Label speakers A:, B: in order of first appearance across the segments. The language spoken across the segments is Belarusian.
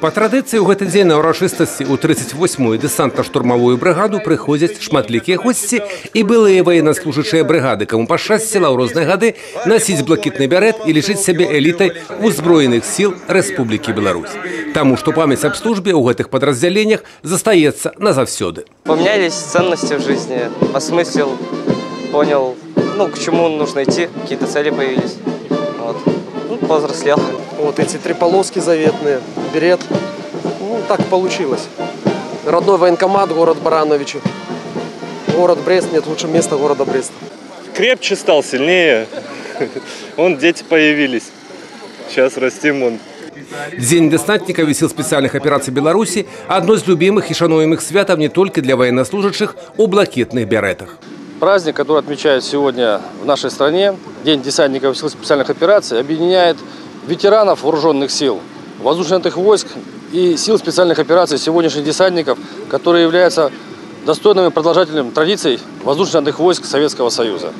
A: Па традыцыі ў гэты дзень на ўрачыстасці ў 38-ю дэсантна-штурмавую брыгаду прыходзяць шматлікія госці і былыя военнослужачыя брыгады, каму пашчасціла ў розныя гады насіць блакітны бярэт і лічыць сябе элітай узброеных сіл Рэспублікі Беларусь. Таму што памяць аб службе ў гэтых падраздзяленнях застаецца назаўсёды.
B: Поменялись ценности в жизни, осмыслил, понял, к чему нужно идти, какие-то цели появились. Вот. Повзрослел.
C: Вот эти 3 полоски заветные, берет. Так получилось. Родной военкомат, город Барановичи. Город Брест, нет лучше места города Бреста.
D: Крепче стал, сильнее. Дети появились. Сейчас растим.
A: Дзень дэсантнікаў і сіл спецыяльных аперацый Беларусі – одно из любимых и шануемых святов не только для военнослужащих у блакитных беретах.
E: Праздник, который отмечают сегодня в нашей стране, День десантников и сил специальных операций, объединяет ветеранов вооруженных сил, воздушных войск и сил специальных операций сегодняшних десантников, которые являются достойными продолжателями традиций воздушных войск Советского Союза.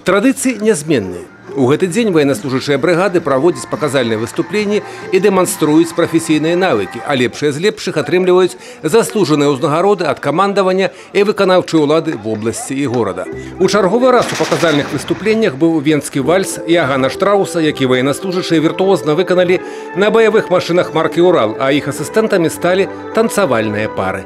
A: Традиции неизменные. У гэты дзень военнослужачыя брыгады праводзяць паказальныя выступленні і дэманструюць прафесійныя навыкі, а лепшыя з лепшых атрымліваюць заслужаныя ўзнагароды ад камандавання і выканаўчай улады вобласці і горада. У чарговы раз у паказальных выступленнях быў венскі вальс Иоганна Штрауса, які военнослужачыя віртуозна выканалі на баявых машынах маркі «Урал», а іх асістэнтамі сталі танцавальныя пары.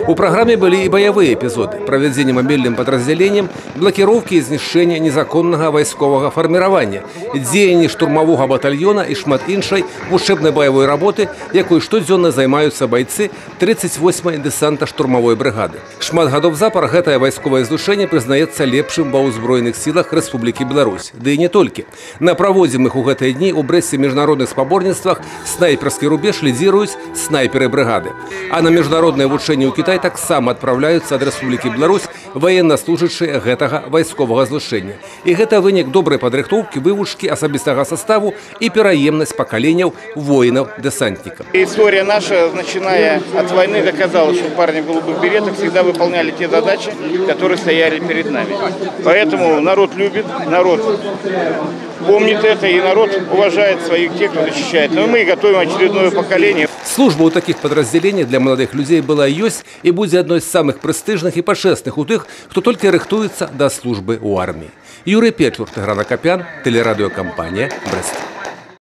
A: У праграме былі і баявыя эпізоды, правядзенне мабільным падраздзяленнем, блакіроўкі і знішчэння незаконнага вайсковага фарміравання, дзеянні штурмавога батальёна і шмат іншай вучэбнай баявой работы, якой штодзённа займаюцца байцы 38-й дэсанта-штурмавой брыгады. Шмат гадоў запар гэтае вайсковае злучэнне прызнаецца лепшым ва ўзброеных сілах Рэспублікі Беларусь. Ды і не толькі. На праводзімых у гэтыя дні ў Брэсце міжнародных спаборніцтвах снайперскі рубеж лідзіруюць снайперы брыгады. А на міжнароднае вучэнне ў Кітай таксама адпраўляюцца ад Рэспублікі Беларусь военнослужачыя гэтага вайсковага злучэння. І гэта вынік добрай падрыхтоўкі, вывучкі асабістага составу і пераемнасць пакаленняў воинов-десантников.
F: История наша, начиная от войны, доказала, что парни в голубых беретах всегда выполняли те задачи, которые стояли перед нами. Поэтому народ любит, народ помнит это, и народ уважает своих тех, кто защищает. Но мы готовим очередное поколение.
A: Служба ў такіх падраздзялениях для маладых людзей была і ёсць і будзе адной з самых прэстыжных і пачэсных у тых, хто толькі рыхтуецца да службы ў арміі. Юрый Печур, Тыгран Акапян, тэлерадыёкампанія «Брэст».